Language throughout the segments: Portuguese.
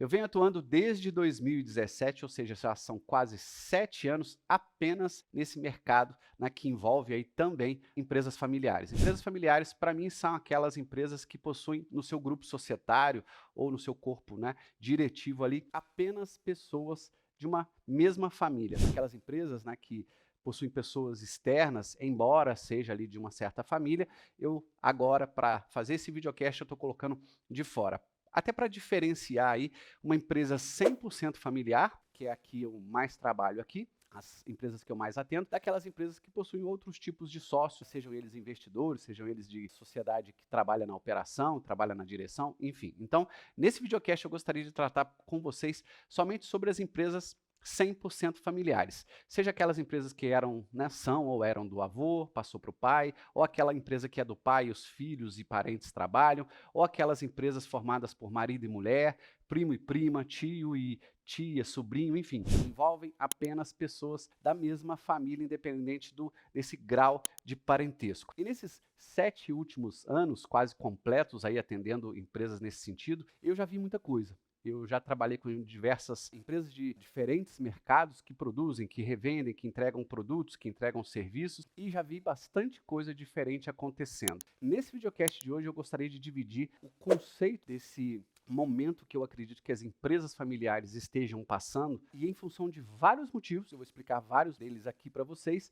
Eu venho atuando desde 2017, ou seja, já são quase 7 anos apenas nesse mercado, né, que envolve aí também empresas familiares. Empresas familiares, para mim, são aquelas empresas que possuem no seu grupo societário ou no seu corpo, né, diretivo ali apenas pessoas de uma mesma família. Aquelas empresas, né, que possuem pessoas externas, embora seja ali de uma certa família, eu agora, para fazer esse videocast, eu estou colocando de fora. Até para diferenciar aí uma empresa 100% familiar, que é a que eu mais trabalho aqui, as empresas que eu mais atendo, daquelas empresas que possuem outros tipos de sócios, sejam eles investidores, sejam eles de sociedade que trabalha na operação, trabalha na direção, enfim. Então, nesse videocast eu gostaria de tratar com vocês somente sobre as empresas 100% familiares. Seja aquelas empresas que eram, né, são ou eram do avô, passou para o pai, ou aquela empresa que é do pai, os filhos e parentes trabalham, ou aquelas empresas formadas por marido e mulher, primo e prima, tio e tia, sobrinho, enfim, envolvem apenas pessoas da mesma família, independente desse grau de parentesco. E nesses 7 últimos anos, quase completos aí atendendo empresas nesse sentido, eu já vi muita coisa. Eu já trabalhei com diversas empresas de diferentes mercados que produzem, que revendem, que entregam produtos, que entregam serviços e já vi bastante coisa diferente acontecendo. Nesse videocast de hoje eu gostaria de dividir o conceito desse momento que eu acredito que as empresas familiares estejam passando e em função de vários motivos, eu vou explicar vários deles aqui para vocês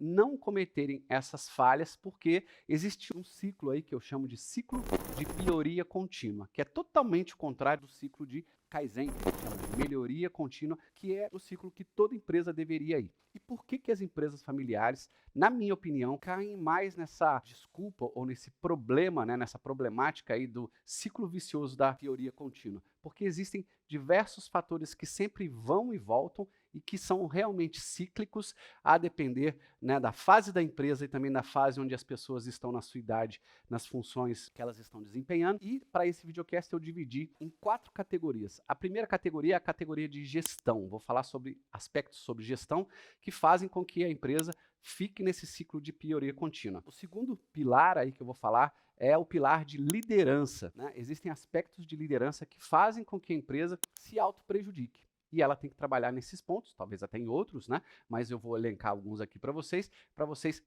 não cometerem essas falhas, porque existe um ciclo aí que eu chamo de ciclo de pioria contínua, que é totalmente o contrário do ciclo de Kaizen, que a gente chama de melhoria contínua, que é o ciclo que toda empresa deveria ir. E por que as empresas familiares, na minha opinião, caem mais nessa desculpa ou nesse problema, né, nessa problemática aí do ciclo vicioso da pioria contínua? Porque existem diversos fatores que sempre vão e voltam e que são realmente cíclicos, a depender, né, da fase da empresa e também da fase onde as pessoas estão na sua idade, nas funções que elas estão desempenhando. E para esse videocast eu dividi em 4 categorias. A primeira categoria é a categoria de gestão. Vou falar sobre aspectos sobre gestão que fazem com que a empresa fique nesse ciclo de pioria contínua. O segundo pilar aí que eu vou falar é o pilar de liderança, né? Existem aspectos de liderança que fazem com que a empresa se auto-prejudique. E ela tem que trabalhar nesses pontos, talvez até em outros, né? Mas eu vou elencar alguns aqui para vocês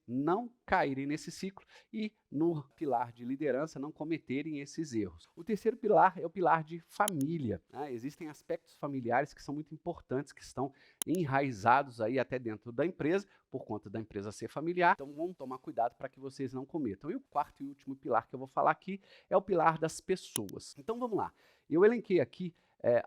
não caírem nesse ciclo e no pilar de liderança não cometerem esses erros. O terceiro pilar é o pilar de família, né? Existem aspectos familiares que são muito importantes, que estão enraizados aí até dentro da empresa, por conta da empresa ser familiar, então vamos tomar cuidado para que vocês não cometam. E o quarto e último pilar que eu vou falar aqui é o pilar das pessoas. Então vamos lá, eu elenquei aqui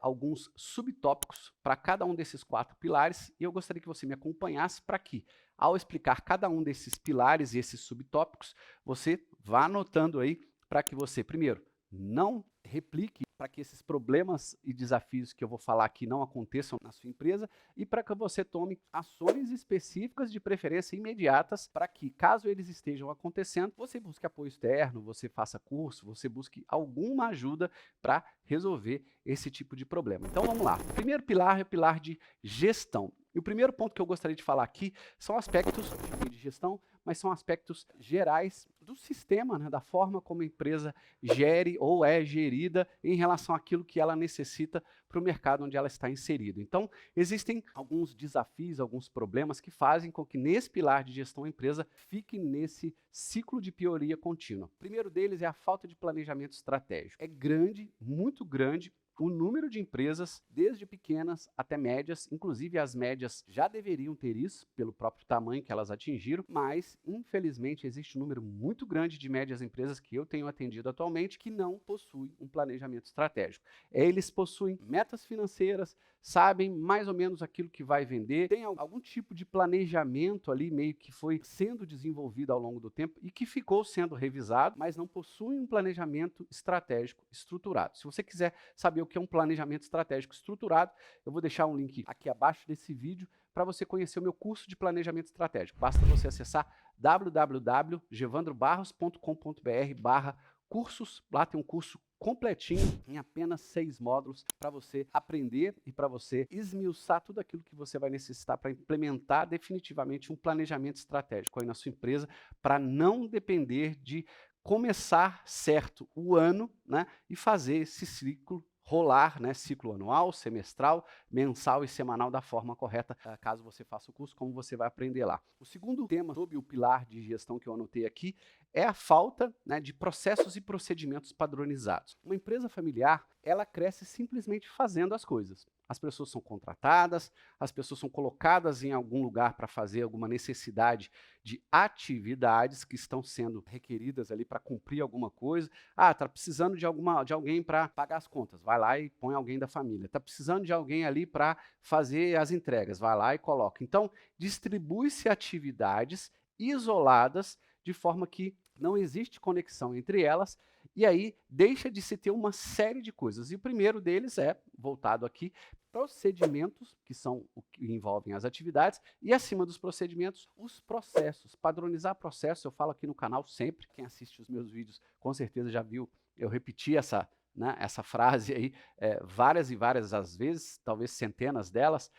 alguns subtópicos para cada um desses 4 pilares e eu gostaria que você me acompanhasse para que, ao explicar cada um desses pilares e esses subtópicos, você vá anotando aí para que você, primeiro, não replique, para que esses problemas e desafios que eu vou falar aqui não aconteçam na sua empresa e para que você tome ações específicas, de preferência imediatas, para que, caso eles estejam acontecendo, você busque apoio externo, você faça curso, você busque alguma ajuda para resolver esse tipo de problema. Então vamos lá. O primeiro pilar é o pilar de gestão. E o primeiro ponto que eu gostaria de falar aqui são aspectos de gestão, mas são aspectos gerais do sistema, né, da forma como a empresa gere ou é gerida em relação àquilo que ela necessita para o mercado onde ela está inserida. Então, existem alguns desafios, alguns problemas que fazem com que nesse pilar de gestão a empresa fique nesse ciclo de pioria contínua. O primeiro deles é a falta de planejamento estratégico. É grande, muito grande, o número de empresas, desde pequenas até médias, inclusive as médias já deveriam ter isso, pelo próprio tamanho que elas atingiram, mas, infelizmente, existe um número muito grande de médias empresas que eu tenho atendido atualmente que não possuem um planejamento estratégico. Eles possuem metas financeiras, sabem mais ou menos aquilo que vai vender, tem algum tipo de planejamento ali, meio que foi sendo desenvolvido ao longo do tempo e que ficou sendo revisado, mas não possuem um planejamento estratégico estruturado. Se você quiser saber o que é um planejamento estratégico estruturado, eu vou deixar um link aqui abaixo desse vídeo para você conhecer o meu curso de planejamento estratégico. Basta você acessar www.gevandrobarros.com.br/cursos. Lá tem um curso completinho, em apenas 6 módulos, para você aprender e para você esmiuçar tudo aquilo que você vai necessitar para implementar definitivamente um planejamento estratégico aí na sua empresa, para não depender de começar certo o ano, né, e fazer esse ciclo rolar, né, ciclo anual, semestral, mensal e semanal da forma correta, caso você faça o curso, como você vai aprender lá. O segundo tema sobre o pilar de gestão que eu anotei aqui é a falta, né, de processos e procedimentos padronizados. Uma empresa familiar, ela cresce simplesmente fazendo as coisas. As pessoas são contratadas, as pessoas são colocadas em algum lugar para fazer alguma necessidade de atividades que estão sendo requeridas ali para cumprir alguma coisa. Ah, está precisando de alguém para pagar as contas, vai lá e põe alguém da família. Está precisando de alguém ali para fazer as entregas, vai lá e coloca. Então, distribui-se atividades isoladas de forma que não existe conexão entre elas, e aí deixa de se ter uma série de coisas. E o primeiro deles é, voltado aqui, procedimentos, que são o que envolvem as atividades, e acima dos procedimentos, os processos. Padronizar processos, eu falo aqui no canal sempre, quem assiste os meus vídeos com certeza já viu eu repetir essa frase aí várias e várias às vezes, talvez centenas delas.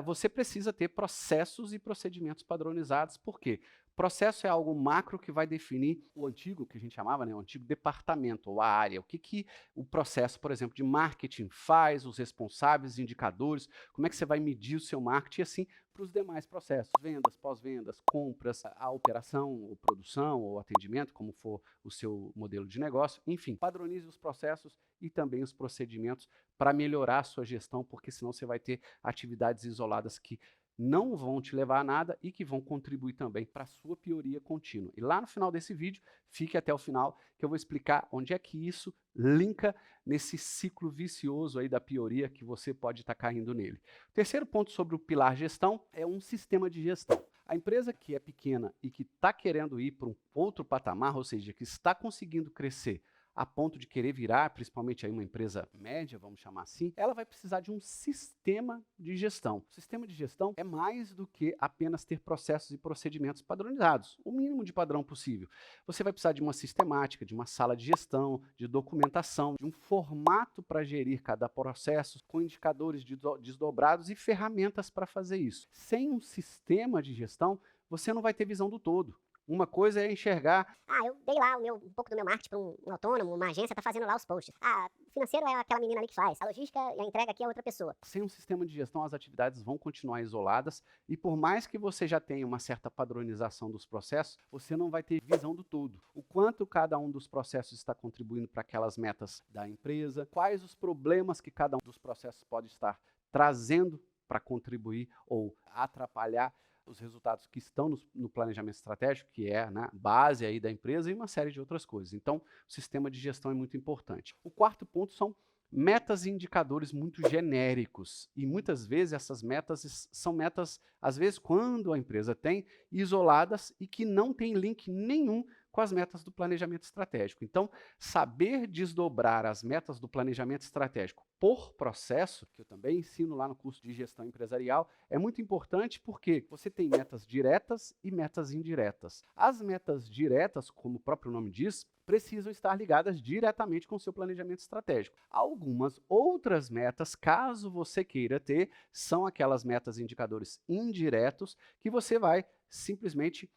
Você precisa ter processos e procedimentos padronizados. Por quê? Processo é algo macro que vai definir o antigo, que a gente chamava, né, o antigo departamento ou a área. O que o processo, por exemplo, de marketing faz, os responsáveis, indicadores, como é que você vai medir o seu marketing e assim para os demais processos, vendas, pós-vendas, compras, a operação, ou produção, ou atendimento, como for o seu modelo de negócio. Enfim, padronize os processos e também os procedimentos para melhorar a sua gestão, porque senão você vai ter atividades isoladas que não vão te levar a nada e que vão contribuir também para a sua pioria contínua. E lá no final desse vídeo, fique até o final, que eu vou explicar onde é que isso linka nesse ciclo vicioso aí da pioria que você pode estar caindo nele. O terceiro ponto sobre o pilar gestão é um sistema de gestão. A empresa que é pequena e que está querendo ir para um outro patamar, ou seja, que está conseguindo crescer a ponto de querer virar, principalmente aí uma empresa média, vamos chamar assim, ela vai precisar de um sistema de gestão. O sistema de gestão é mais do que apenas ter processos e procedimentos padronizados, o mínimo de padrão possível. Você vai precisar de uma sistemática, de uma sala de gestão, de documentação, de um formato para gerir cada processo, com indicadores desdobrados e ferramentas para fazer isso. Sem um sistema de gestão, você não vai ter visão do todo. Uma coisa é enxergar, eu dei lá um pouco do meu marketing para um autônomo, uma agência está fazendo lá os posts. O financeiro é aquela menina ali que faz. A logística e a entrega aqui é outra pessoa. sem um sistema de gestão, as atividades vão continuar isoladas e por mais que você já tenha uma certa padronização dos processos, você não vai ter visão do todo. O quanto cada um dos processos está contribuindo para aquelas metas da empresa, quais os problemas que cada um dos processos pode estar trazendo para contribuir ou atrapalhar os resultados que estão no planejamento estratégico, que é a base aí da empresa, e uma série de outras coisas. Então, o sistema de gestão é muito importante. O quarto ponto são metas e indicadores muito genéricos. E muitas vezes essas metas são metas, às vezes, quando a empresa tem, isoladas e que não tem link nenhum com as metas do planejamento estratégico. Então, saber desdobrar as metas do planejamento estratégico por processo, que eu também ensino lá no curso de gestão empresarial, é muito importante porque você tem metas diretas e metas indiretas. As metas diretas, como o próprio nome diz, precisam estar ligadas diretamente com o seu planejamento estratégico. Algumas outras metas, caso você queira ter, são aquelas metas e indicadores indiretos que você vai simplesmente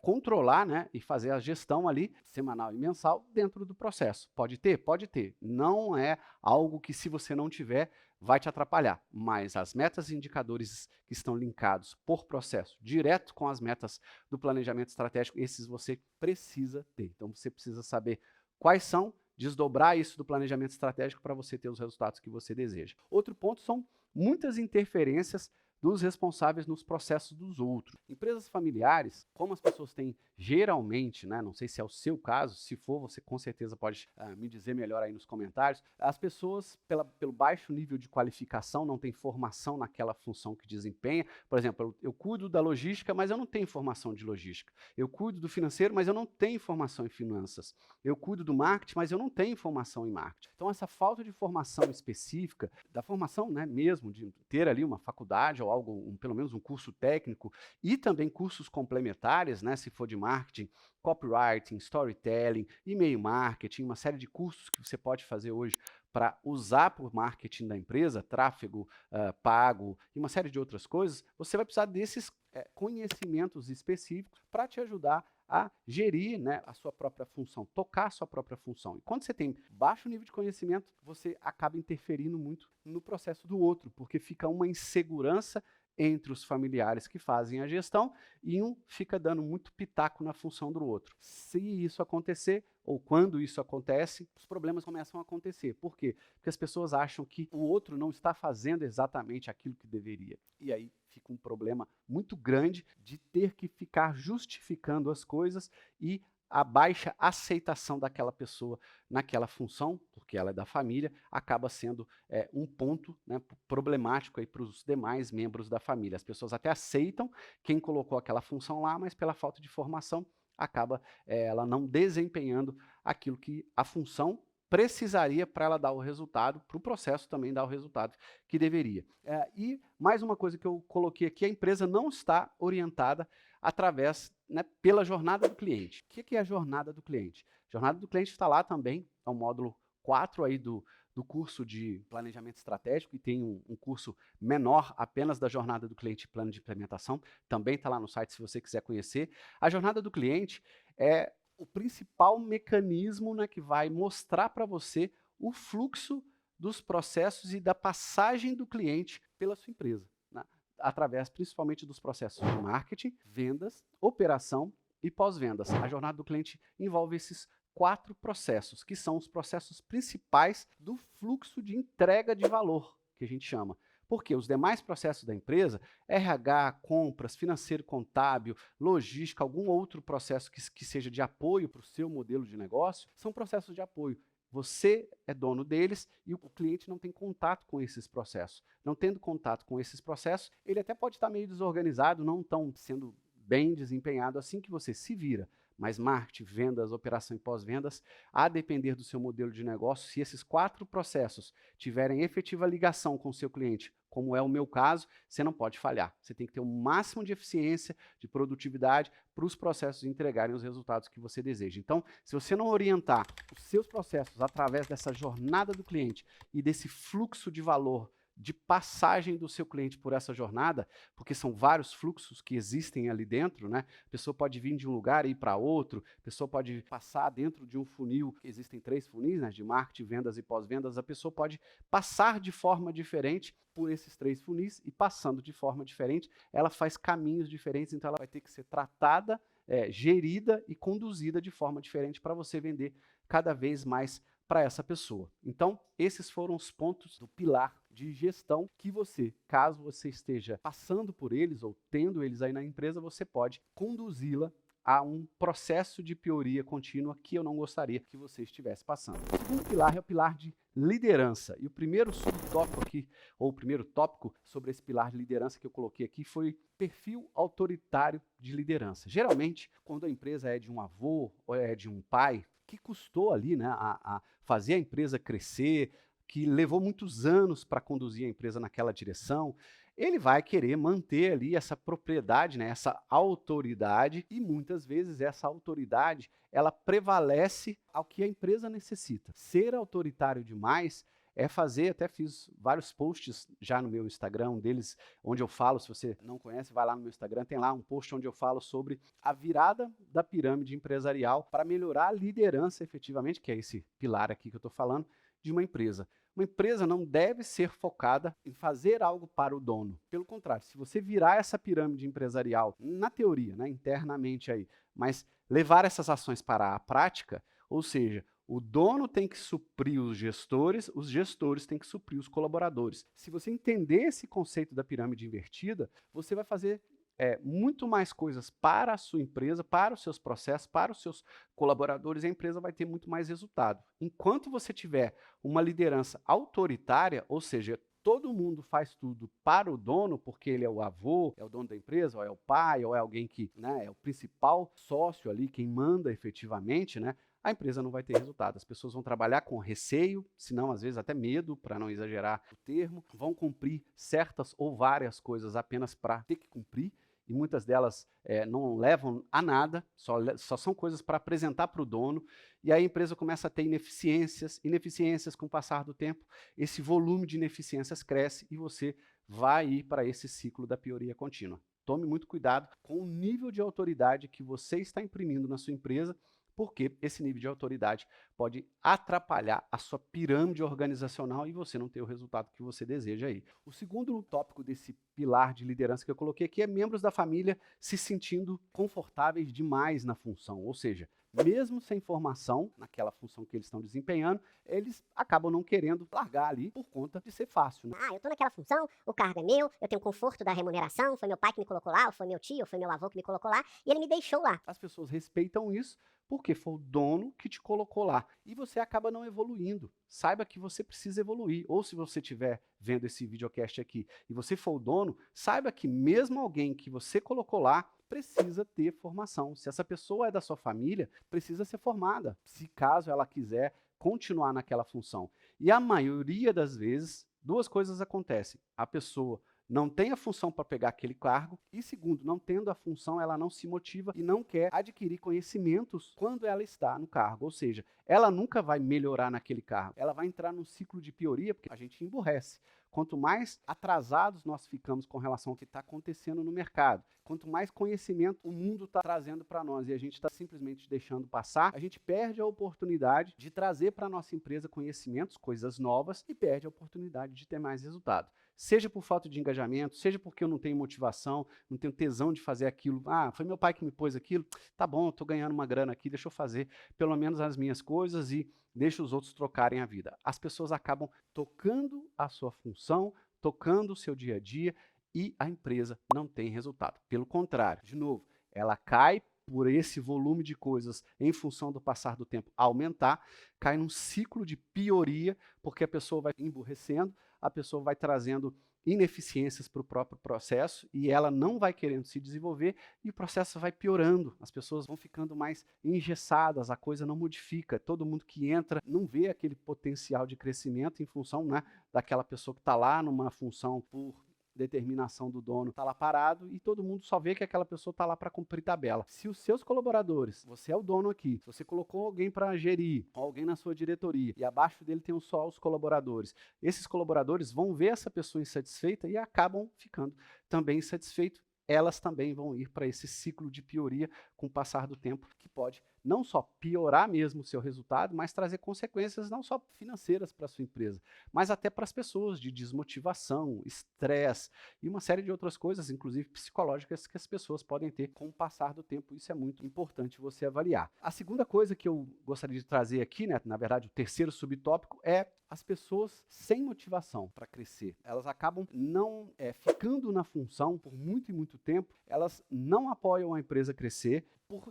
controlar, né, e fazer a gestão ali, semanal e mensal, dentro do processo. Pode ter? Pode ter. Não é algo que, se você não tiver, vai te atrapalhar. Mas as metas e indicadores que estão linkados por processo, direto com as metas do planejamento estratégico, esses você precisa ter. Então, você precisa saber quais são, desdobrar isso do planejamento estratégico para você ter os resultados que você deseja. Outro ponto são muitas interferências dos responsáveis nos processos dos outros. Empresas familiares, como as pessoas têm geralmente, né, não sei se é o seu caso, se for, você com certeza pode me dizer melhor aí nos comentários, as pessoas, pelo baixo nível de qualificação, não têm formação naquela função que desempenha. Por exemplo, eu cuido da logística, mas eu não tenho formação de logística. Eu cuido do financeiro, mas eu não tenho formação em finanças. Eu cuido do marketing, mas eu não tenho formação em marketing. Então, essa falta de formação específica, da formação, né, mesmo, de ter ali uma faculdade ou algo, pelo menos um curso técnico, e também cursos complementares, né, se for de marketing, copywriting, storytelling, e-mail marketing, uma série de cursos que você pode fazer hoje para usar para o marketing da empresa, tráfego pago e uma série de outras coisas. Você vai precisar desses conhecimentos específicos para te ajudar a gerir, né, a sua própria função, tocar a sua própria função. E quando você tem baixo nível de conhecimento, você acaba interferindo muito no processo do outro, porque fica uma insegurança entre os familiares que fazem a gestão e um fica dando muito pitaco na função do outro. Se isso acontecer, ou quando isso acontece, os problemas começam a acontecer. Por quê? Porque as pessoas acham que o outro não está fazendo exatamente aquilo que deveria. E aí fica um problema muito grande de ter que ficar justificando as coisas e a baixa aceitação daquela pessoa naquela função, porque ela é da família, acaba sendo um ponto, né, problemático para os demais membros da família. As pessoas até aceitam quem colocou aquela função lá, mas pela falta de formação, acaba ela não desempenhando aquilo que a função precisaria para ela dar o resultado, para o processo também dar o resultado que deveria. E mais uma coisa que eu coloquei aqui, a empresa não está orientada através, né, pela jornada do cliente. O que é a jornada do cliente? A jornada do cliente está lá também, é o módulo 4 aí do curso de planejamento estratégico, e tem um curso menor apenas da jornada do cliente e plano de implementação, também está lá no site se você quiser conhecer. A jornada do cliente é o principal mecanismo, né, que vai mostrar para você o fluxo dos processos e da passagem do cliente pela sua empresa, né, através principalmente dos processos de marketing, vendas, operação e pós-vendas. A jornada do cliente envolve esses 4 processos, que são os processos principais do fluxo de entrega de valor, que a gente chama. Porque os demais processos da empresa, RH, compras, financeiro contábil, logística, algum outro processo que seja de apoio para o seu modelo de negócio, são processos de apoio. Você é dono deles e o cliente não tem contato com esses processos. Não tendo contato com esses processos, ele até pode estar meio desorganizado, não tão sendo bem desempenhado assim, que você se vira. Mas marketing, vendas, operação e pós-vendas, a depender do seu modelo de negócio, se esses 4 processos tiverem efetiva ligação com o seu cliente, como é o meu caso, você não pode falhar. Você tem que ter o máximo de eficiência, de produtividade, para os processos entregarem os resultados que você deseja. Então, se você não orientar os seus processos através dessa jornada do cliente e desse fluxo de valor, de passagem do seu cliente por essa jornada, porque são vários fluxos que existem ali dentro, né? A pessoa pode vir de um lugar e ir para outro, a pessoa pode passar dentro de um funil, existem 3 funis, né, de marketing, vendas e pós-vendas, a pessoa pode passar de forma diferente por esses 3 funis, e passando de forma diferente, ela faz caminhos diferentes, então ela vai ter que ser tratada, gerida e conduzida de forma diferente para você vender cada vez mais para essa pessoa. Então, esses foram os pontos do pilar de gestão que você, caso você esteja passando por eles ou tendo eles aí na empresa, você pode conduzi-la a um processo de pioria contínua que eu não gostaria que você estivesse passando. O segundo pilar é o pilar de liderança. E o primeiro subtópico aqui, ou o primeiro tópico sobre esse pilar de liderança que eu coloquei aqui foi perfil autoritário de liderança. Geralmente, quando a empresa é de um avô ou é de um pai, que custou ali, né, a fazer a empresa crescer, que levou muitos anos para conduzir a empresa naquela direção, ele vai querer manter ali essa propriedade, né, essa autoridade, e muitas vezes essa autoridade ela prevalece ao que a empresa necessita. Ser autoritário demais é fazer, até fiz vários posts já no meu Instagram, um deles onde eu falo, se você não conhece, vai lá no meu Instagram, tem lá um post onde eu falo sobre a virada da pirâmide empresarial para melhorar a liderança efetivamente, que é esse pilar aqui que eu estou falando, de uma empresa. Uma empresa não deve ser focada em fazer algo para o dono. Pelo contrário, se você virar essa pirâmide empresarial, na teoria, né, internamente aí, mas levar essas ações para a prática, ou seja, o dono tem que suprir os gestores têm que suprir os colaboradores. Se você entender esse conceito da pirâmide invertida, você vai fazer muito mais coisas para a sua empresa, para os seus processos, para os seus colaboradores, e a empresa vai ter muito mais resultado. Enquanto você tiver uma liderança autoritária, ou seja, todo mundo faz tudo para o dono, porque ele é o avô, é o dono da empresa, ou é o pai, ou é alguém que, né, é o principal sócio ali, quem manda efetivamente, né, a empresa não vai ter resultado. As pessoas vão trabalhar com receio, se não, às vezes até medo, para não exagerar o termo, vão cumprir certas ou várias coisas apenas para ter que cumprir, e muitas delas não levam a nada, só são coisas para apresentar para o dono, e aí a empresa começa a ter ineficiências com o passar do tempo, esse volume de ineficiências cresce e você vai ir para esse ciclo da pioria contínua. tome muito cuidado com o nível de autoridade que você está imprimindo na sua empresa, porque esse nível de autoridade pode atrapalhar a sua pirâmide organizacional e você não ter o resultado que você deseja aí. O segundo tópico desse pilar de liderança que eu coloquei aqui é membros da família se sentindo confortáveis demais na função, ou seja, mesmo sem formação naquela função que eles estão desempenhando, eles acabam não querendo largar ali por conta de ser fácil, né? Ah, eu tô naquela função, o cargo é meu, eu tenho conforto da remuneração, foi meu pai que me colocou lá, ou foi meu tio, ou foi meu avô que me colocou lá, e ele me deixou lá. As pessoas respeitam isso porque foi o dono que te colocou lá. E você acaba não evoluindo. Saiba que você precisa evoluir. Ou se você estiver vendo esse videocast aqui e você for o dono, saiba que mesmo alguém que você colocou lá precisa ter formação. Se essa pessoa é da sua família, precisa ser formada, se caso ela quiser continuar naquela função. E a maioria das vezes, duas coisas acontecem. A pessoa não tem a função para pegar aquele cargo e, segundo, não tendo a função, ela não se motiva e não quer adquirir conhecimentos quando ela está no cargo. Ou seja, ela nunca vai melhorar naquele cargo. Ela vai entrar num ciclo de pioria porque a gente emburrece. Quanto mais atrasados nós ficamos com relação ao que está acontecendo no mercado, quanto mais conhecimento o mundo está trazendo para nós e a gente está simplesmente deixando passar, a gente perde a oportunidade de trazer para a nossa empresa conhecimentos, coisas novas, e perde a oportunidade de ter mais resultado. Seja por falta de engajamento, seja porque eu não tenho motivação, não tenho tesão de fazer aquilo. Ah, foi meu pai que me pôs aquilo. Tá bom, estou ganhando uma grana aqui, deixa eu fazer pelo menos as minhas coisas e deixa os outros trocarem a vida. As pessoas acabam tocando a sua função, tocando o seu dia a dia e a empresa não tem resultado. Pelo contrário, de novo, ela cai por esse volume de coisas em função do passar do tempo aumentar, cai num ciclo de pioria, porque a pessoa vai emburrecendo, a pessoa vai trazendo ineficiências para o próprio processo e ela não vai querendo se desenvolver e o processo vai piorando. As pessoas vão ficando mais engessadas, a coisa não modifica. Todo mundo que entra não vê aquele potencial de crescimento em função, né, daquela pessoa que está lá numa função por determinação do dono, está lá parado e todo mundo só vê que aquela pessoa está lá para cumprir tabela. Se os seus colaboradores, você é o dono aqui, se você colocou alguém para gerir, alguém na sua diretoria e abaixo dele tem só os colaboradores, esses colaboradores vão ver essa pessoa insatisfeita e acabam ficando também insatisfeitos. Elas também vão ir para esse ciclo de pioria com o passar do tempo, que pode não só piorar mesmo o seu resultado, mas trazer consequências não só financeiras para a sua empresa, mas até para as pessoas, de desmotivação, estresse e uma série de outras coisas, inclusive psicológicas, que as pessoas podem ter com o passar do tempo. Isso é muito importante você avaliar. A segunda coisa que eu gostaria de trazer aqui, né, na verdade o terceiro subtópico, é as pessoas sem motivação para crescer. Elas acabam não ficando na função por muito e muito tempo, elas não apoiam a empresa a crescer,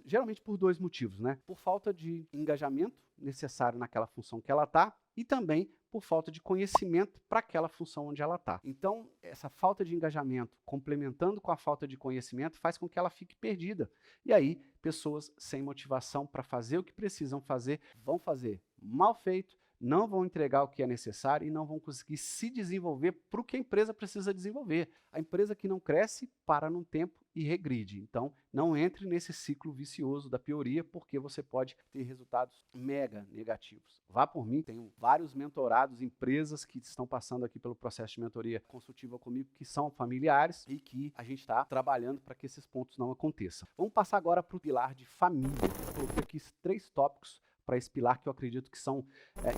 geralmente por dois motivos, né? Por falta de engajamento necessário naquela função que ela está e também por falta de conhecimento para aquela função onde ela está. Então, essa falta de engajamento, complementando com a falta de conhecimento, faz com que ela fique perdida. E aí, pessoas sem motivação para fazer o que precisam fazer, vão fazer mal feito, não vão entregar o que é necessário e não vão conseguir se desenvolver para o que a empresa precisa desenvolver. A empresa que não cresce para num tempo e regride. Então, não entre nesse ciclo vicioso da pioria, porque você pode ter resultados mega negativos. Vá por mim, tenho vários mentorados, empresas que estão passando aqui pelo processo de mentoria consultiva comigo, que são familiares e que a gente está trabalhando para que esses pontos não aconteçam. Vamos passar agora para o pilar de família. Eu coloquei aqui 3 tópicos para esse pilar que eu acredito que são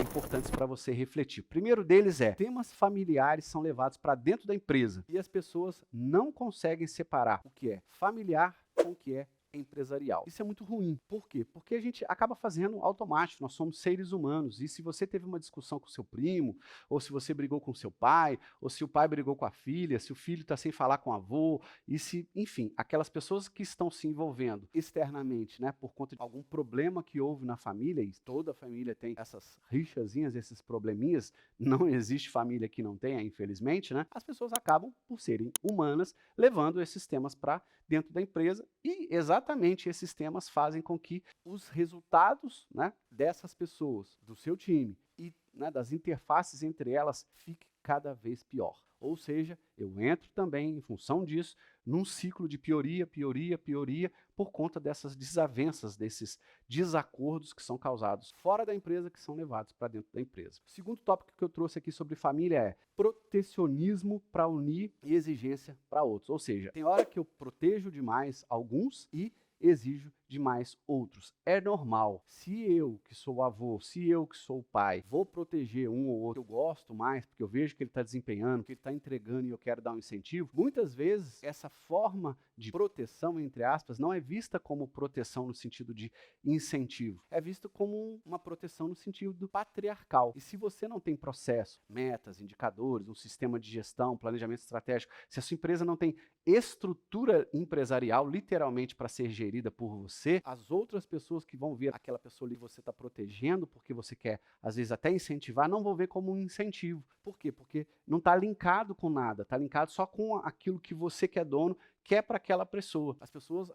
importantes para você refletir. O primeiro deles é: temas familiares são levados para dentro da empresa e as pessoas não conseguem separar o que é familiar com o que é empresarial. Isso é muito ruim. Por quê? Porque a gente acaba fazendo automático, nós somos seres humanos, e se você teve uma discussão com seu primo, ou se você brigou com seu pai, ou se o pai brigou com a filha, se o filho está sem falar com o avô, e se, enfim, aquelas pessoas que estão se envolvendo externamente, né, por conta de algum problema que houve na família, e toda família tem essas rixazinhas, esses probleminhas, não existe família que não tenha, infelizmente, né, as pessoas acabam, por serem humanas, levando esses temas para dentro da empresa e exatamente esses temas fazem com que os resultados, né, dessas pessoas, do seu time e, né, das interfaces entre elas fiquem cada vez pior. Ou seja, eu entro também, em função disso, num ciclo de pioria, pioria, pioria, por conta dessas desavenças, desses desacordos que são causados fora da empresa, que são levados para dentro da empresa. O segundo tópico que eu trouxe aqui sobre família é protecionismo para unir e exigência para outros. Ou seja, tem hora que eu protejo demais alguns e exijo demais outros. É normal. Se eu, que sou o avô, se eu, que sou o pai, vou proteger um ou outro que eu gosto mais, porque eu vejo que ele está desempenhando, que ele está entregando e eu quero dar um incentivo, muitas vezes essa forma de proteção, entre aspas, não é vista como proteção no sentido de incentivo. É vista como uma proteção no sentido patriarcal. E se você não tem processo, metas, indicadores, um sistema de gestão, planejamento estratégico, se a sua empresa não tem estrutura empresarial, literalmente, para ser gerida por você, as outras pessoas que vão ver aquela pessoa ali que você está protegendo, porque você quer, às vezes, até incentivar, não vão ver como um incentivo. Por quê? Porque não está linkado com nada, está linkado só com aquilo que você que é dono quer para aquela pessoa.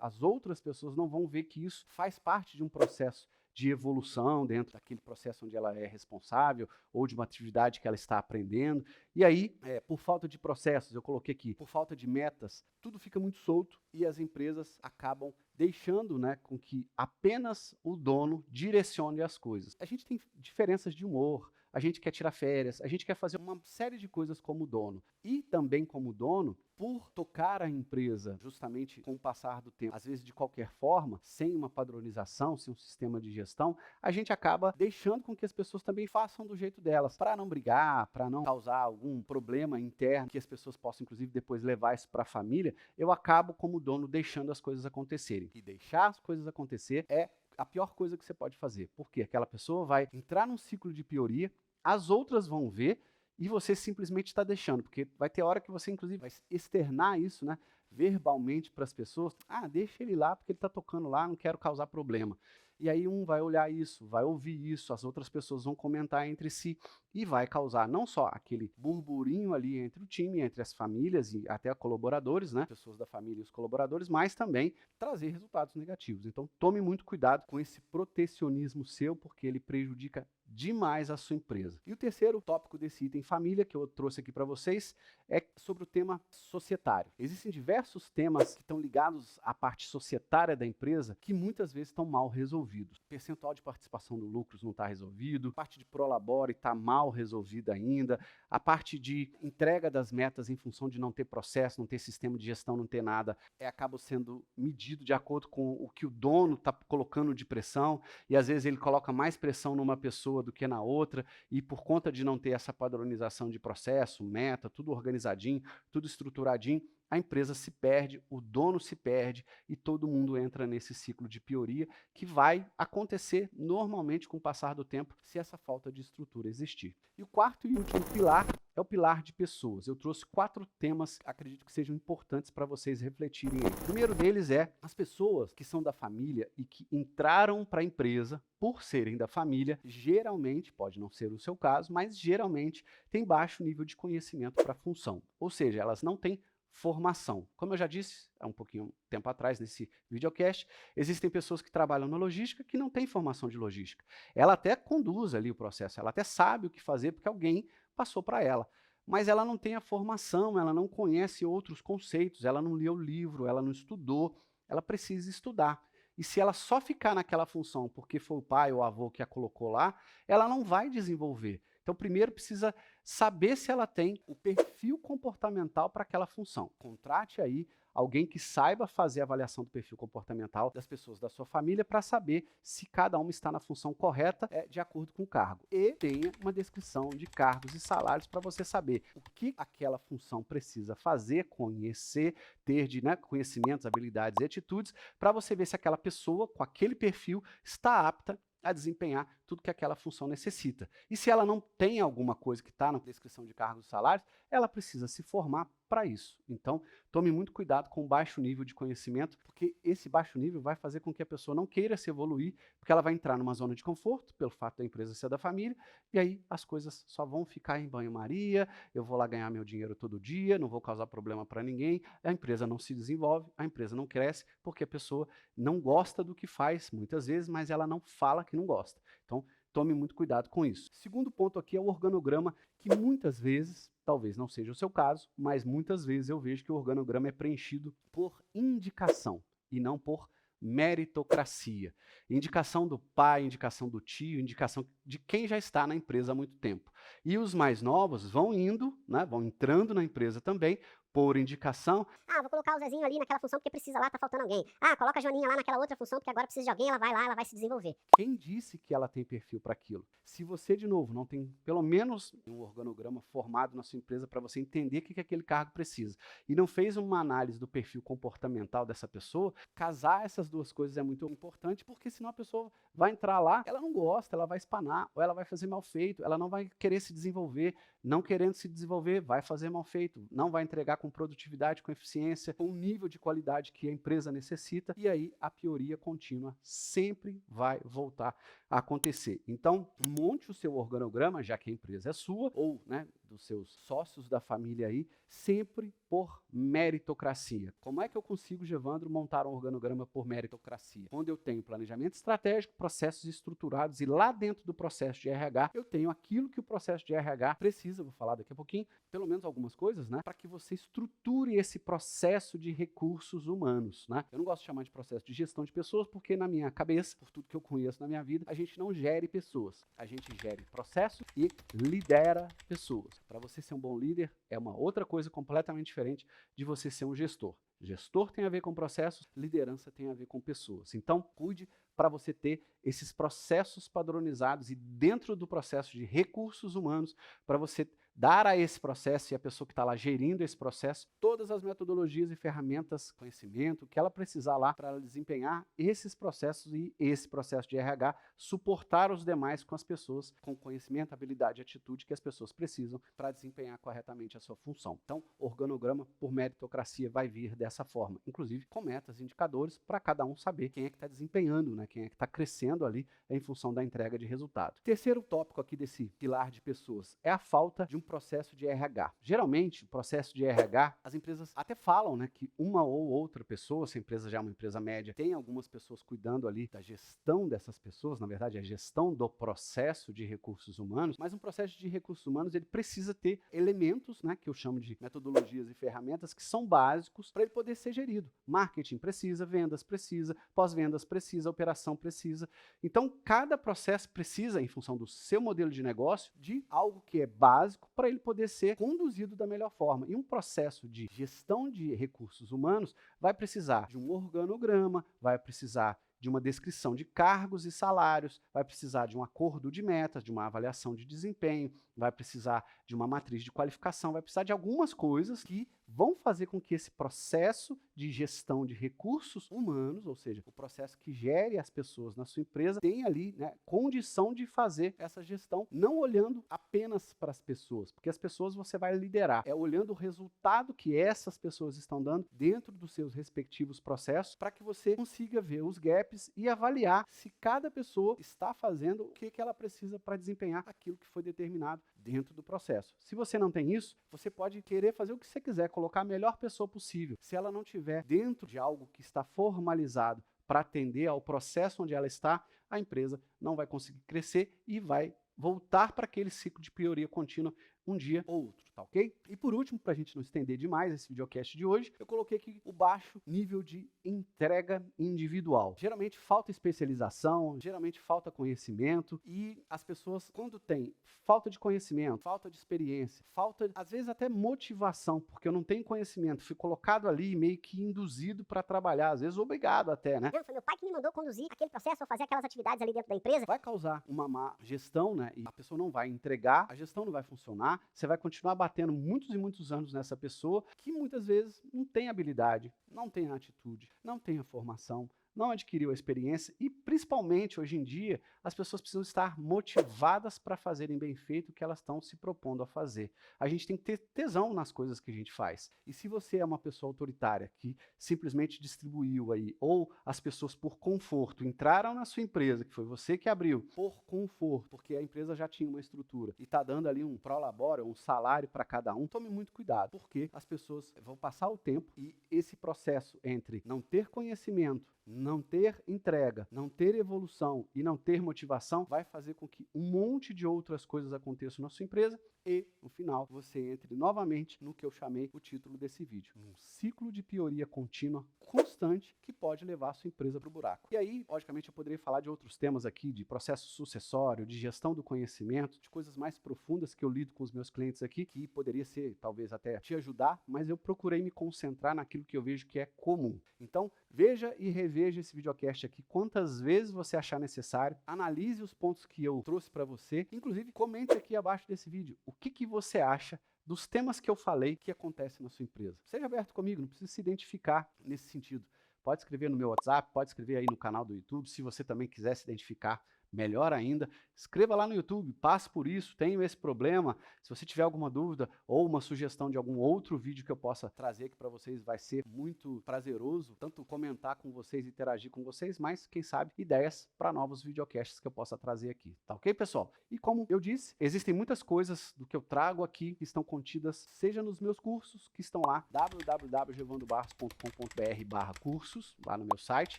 As outras pessoas não vão ver que isso faz parte de um processo de evolução dentro daquele processo onde ela é responsável ou de uma atividade que ela está aprendendo. E aí, por falta de processos, eu coloquei aqui, por falta de metas, tudo fica muito solto e as empresas acabam deixando, né, com que apenas o dono direcione as coisas. A gente tem diferenças de humor, a gente quer tirar férias, a gente quer fazer uma série de coisas como dono. E também como dono, por tocar a empresa justamente com o passar do tempo, às vezes de qualquer forma, sem uma padronização, sem um sistema de gestão, a gente acaba deixando com que as pessoas também façam do jeito delas, para não brigar, para não causar algum problema interno, que as pessoas possam inclusive depois levar isso para a família. Eu acabo como dono deixando as coisas acontecerem. E deixar as coisas acontecer é a pior coisa que você pode fazer, porque aquela pessoa vai entrar num ciclo de pioria, as outras vão ver e você simplesmente está deixando, porque vai ter hora que você inclusive vai externar isso, né, verbalmente para as pessoas. Ah, deixa ele lá porque ele está tocando lá, não quero causar problema. E aí um vai olhar isso, vai ouvir isso, as outras pessoas vão comentar entre si e vai causar não só aquele burburinho ali entre o time, entre as famílias e até colaboradores, né, pessoas da família e os colaboradores, mas também trazer resultados negativos. Então tome muito cuidado com esse protecionismo seu, porque ele prejudica demais a sua empresa. E o terceiro tópico desse item família que eu trouxe aqui para vocês é sobre o tema societário. Existem diversos temas que estão ligados à parte societária da empresa que muitas vezes estão mal resolvidos. O percentual de participação do lucros não está resolvido, a parte de prolabore está mal resolvida ainda, a parte de entrega das metas em função de não ter processo, não ter sistema de gestão, não ter nada, acaba sendo medido de acordo com o que o dono está colocando de pressão, e às vezes ele coloca mais pressão numa pessoa do que na outra, e por conta de não ter essa padronização de processo, meta, tudo organizadinho, tudo estruturadinho, a empresa se perde, o dono se perde e todo mundo entra nesse ciclo de pioria que vai acontecer normalmente com o passar do tempo se essa falta de estrutura existir. E o quarto e último pilar é o pilar de pessoas. Eu trouxe 4 temas que acredito que sejam importantes para vocês refletirem aí. O primeiro deles é as pessoas que são da família e que entraram para a empresa por serem da família, geralmente, pode não ser o seu caso, mas geralmente têm baixo nível de conhecimento para a função. Ou seja, elas não têm formação. Como eu já disse há um pouquinho tempo atrás nesse videocast, existem pessoas que trabalham na logística que não têm formação de logística. Ela até conduz ali o processo, ela até sabe o que fazer porque alguém passou para ela, mas ela não tem a formação, ela não conhece outros conceitos, ela não leu o livro, ela não estudou, ela precisa estudar. E se ela só ficar naquela função porque foi o pai ou o avô que a colocou lá, ela não vai desenvolver. Então, primeiro precisa saber se ela tem o perfil comportamental para aquela função. Contrate aí alguém que saiba fazer a avaliação do perfil comportamental das pessoas da sua família para saber se cada uma está na função correta de acordo com o cargo. E tenha uma descrição de cargos e salários para você saber o que aquela função precisa fazer, conhecer, ter de conhecimentos, habilidades e atitudes, para você ver se aquela pessoa com aquele perfil está apta a desempenhar tudo que aquela função necessita. E se ela não tem alguma coisa que está na descrição de cargos e salários, ela precisa se formar para isso. Então, tome muito cuidado com o baixo nível de conhecimento, porque esse baixo nível vai fazer com que a pessoa não queira se evoluir, porque ela vai entrar numa zona de conforto, pelo fato da empresa ser da família, e aí as coisas só vão ficar em banho-maria, eu vou lá ganhar meu dinheiro todo dia, não vou causar problema para ninguém, a empresa não se desenvolve, a empresa não cresce, porque a pessoa não gosta do que faz, muitas vezes, mas ela não fala que não gosta. Então, tome muito cuidado com isso. Segundo ponto aqui é o organograma, que muitas vezes, talvez não seja o seu caso, mas muitas vezes eu vejo que o organograma é preenchido por indicação e não por meritocracia. Indicação do pai, indicação do tio, indicação de quem já está na empresa há muito tempo. E os mais novos vão indo, né, vão entrando na empresa também, por indicação. Vou colocar o Zezinho ali naquela função porque precisa lá, tá faltando alguém. Coloca a Joaninha lá naquela outra função porque agora precisa de alguém, ela vai lá, ela vai se desenvolver. Quem disse que ela tem perfil para aquilo? Se você, de novo, não tem pelo menos um organograma formado na sua empresa para você entender o que aquele cargo precisa e não fez uma análise do perfil comportamental dessa pessoa, casar essas duas coisas é muito importante, porque senão a pessoa vai entrar lá, ela não gosta, ela vai espanar, ou ela vai fazer mal feito, ela não vai querer se desenvolver, não querendo se desenvolver, vai fazer mal feito, não vai entregar com produtividade, com eficiência, com o nível de qualidade que a empresa necessita, e aí a pioria contínua sempre vai voltar a acontecer. Então, monte o seu organograma, já que a empresa é sua, ou né, dos seus sócios da família aí, sempre por meritocracia. Como é que eu consigo, Gevandro, montar um organograma por meritocracia? Quando eu tenho planejamento estratégico, processos estruturados e lá dentro do processo de RH, eu tenho aquilo que o processo de RH precisa, vou falar daqui a pouquinho, pelo menos algumas coisas, né, para que você estruture esse processo de recursos humanos, né? Eu não gosto de chamar de processo de gestão de pessoas, porque na minha cabeça, por tudo que eu conheço na minha vida, a gente não gere pessoas, a gente gere processos e lidera pessoas. Para você ser um bom líder, é uma outra coisa completamente diferente de você ser um gestor. Gestor tem a ver com processos, liderança tem a ver com pessoas. Então, cuide para você ter esses processos padronizados e dentro do processo de recursos humanos, para você dar a esse processo e a pessoa que está lá gerindo esse processo todas as metodologias e ferramentas, conhecimento que ela precisar lá para ela desempenhar esses processos e esse processo de RH, suportar os demais com as pessoas com conhecimento, habilidade e atitude que as pessoas precisam para desempenhar corretamente a sua função. Então, organograma por meritocracia vai vir dessa forma, inclusive com metas e indicadores para cada um saber quem é que está desempenhando, né? Quem é que está crescendo ali em função da entrega de resultado. Terceiro tópico aqui desse pilar de pessoas é a falta de um processo de RH. Geralmente, o processo de RH, as empresas até falam, né, que uma ou outra pessoa, se a empresa já é uma empresa média, tem algumas pessoas cuidando ali da gestão dessas pessoas, na verdade, a gestão do processo de recursos humanos, mas um processo de recursos humanos, ele precisa ter elementos, né, que eu chamo de metodologias e ferramentas que são básicos para ele poder ser gerido. Marketing precisa, vendas precisa, pós-vendas precisa, operação precisa. Então, cada processo precisa, em função do seu modelo de negócio, de algo que é básico para ele poder ser conduzido da melhor forma. E um processo de gestão de recursos humanos vai precisar de um organograma, vai precisar de uma descrição de cargos e salários, vai precisar de um acordo de metas, de uma avaliação de desempenho, vai precisar de uma matriz de qualificação, vai precisar de algumas coisas que vão fazer com que esse processo de gestão de recursos humanos, ou seja, o processo que gere as pessoas na sua empresa, tenha ali, né, condição de fazer essa gestão, não olhando apenas para as pessoas, porque as pessoas você vai liderar, é olhando o resultado que essas pessoas estão dando dentro dos seus respectivos processos, para que você consiga ver os gaps e avaliar se cada pessoa está fazendo o que ela precisa para desempenhar aquilo que foi determinado dentro do processo. Se você não tem isso, você pode querer fazer o que você quiser, colocar a melhor pessoa possível. Se ela não estiver dentro de algo que está formalizado para atender ao processo onde ela está, a empresa não vai conseguir crescer e vai voltar para aquele ciclo de pioria contínua um dia ou outro, tá ok? E por último, para a gente não estender demais esse videocast de hoje, eu coloquei aqui o baixo nível de entrega individual. Geralmente falta especialização, geralmente falta conhecimento e as pessoas, quando têm falta de conhecimento, falta de experiência, falta, às vezes até motivação, porque eu não tenho conhecimento, fui colocado ali meio que induzido para trabalhar, às vezes obrigado até, né? Não, foi meu pai que me mandou conduzir aquele processo ou fazer aquelas atividades ali dentro da empresa. Vai causar uma má gestão, né? E a pessoa não vai entregar, a gestão não vai funcionar, você vai continuar batendo muitos e muitos anos nessa pessoa que muitas vezes não tem habilidade, não tem atitude, não tem a formação, não adquiriu a experiência e, principalmente, hoje em dia, as pessoas precisam estar motivadas para fazerem bem feito o que elas estão se propondo a fazer. A gente tem que ter tesão nas coisas que a gente faz. E se você é uma pessoa autoritária que simplesmente distribuiu aí, ou as pessoas por conforto entraram na sua empresa, que foi você que abriu, por conforto, porque a empresa já tinha uma estrutura e está dando ali um prolabore, um salário para cada um, tome muito cuidado, porque as pessoas vão passar o tempo e esse processo entre não ter conhecimento, não ter entrega, não ter evolução e não ter motivação vai fazer com que um monte de outras coisas aconteçam na sua empresa e, no final, você entre novamente no que eu chamei o título desse vídeo, um ciclo de pioria contínua, constante, que pode levar a sua empresa para o buraco. E aí, logicamente, eu poderia falar de outros temas aqui, de processo sucessório, de gestão do conhecimento, de coisas mais profundas que eu lido com os meus clientes aqui, que poderia ser, talvez, até te ajudar, mas eu procurei me concentrar naquilo que eu vejo que é comum. Então, veja e reveja esse videocast aqui quantas vezes você achar necessário, analise os pontos que eu trouxe para você, inclusive comente aqui abaixo desse vídeo o que você acha dos temas que eu falei que acontecem na sua empresa. Seja aberto comigo, não precisa se identificar nesse sentido. Pode escrever no meu WhatsApp, pode escrever aí no canal do YouTube, se você também quiser se identificar, melhor ainda. Escreva lá no YouTube, passe por isso, tenho esse problema. Se você tiver alguma dúvida ou uma sugestão de algum outro vídeo que eu possa trazer aqui para vocês, vai ser muito prazeroso, tanto comentar com vocês, interagir com vocês, mas, quem sabe, ideias para novos videocasts que eu possa trazer aqui. Tá ok, pessoal? E como eu disse, existem muitas coisas do que eu trago aqui que estão contidas, seja nos meus cursos, que estão lá, www.gevandobarros.com.br/cursos, lá no meu site,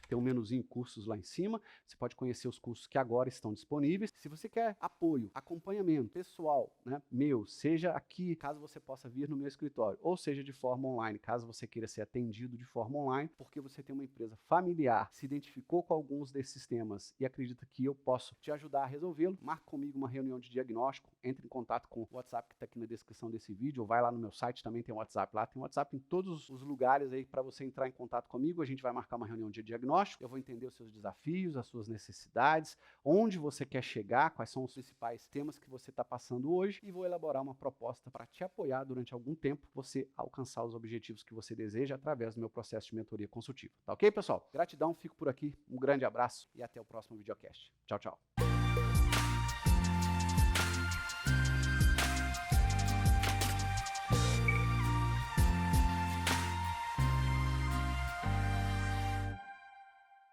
tem um menuzinho cursos lá em cima, você pode conhecer os cursos que agora estão disponíveis. Se você quer apoio, acompanhamento pessoal, né, meu, seja aqui, caso você possa vir no meu escritório, ou seja de forma online, caso você queira ser atendido de forma online, porque você tem uma empresa familiar, se identificou com alguns desses temas e acredita que eu posso te ajudar a resolvê-lo, marque comigo uma reunião de diagnóstico, entre em contato com o WhatsApp que está aqui na descrição desse vídeo, ou vai lá no meu site, também tem WhatsApp lá, tem WhatsApp em todos os lugares aí para você entrar em contato comigo, a gente vai marcar uma reunião de diagnóstico, eu vou entender os seus desafios, as suas necessidades, onde você quer chegar, quais são os principais temas que você está passando hoje e vou elaborar uma proposta para te apoiar durante algum tempo, você alcançar os objetivos que você deseja através do meu processo de mentoria consultiva. Tá ok, pessoal? Gratidão, fico por aqui, um grande abraço e até o próximo videocast. Tchau, tchau.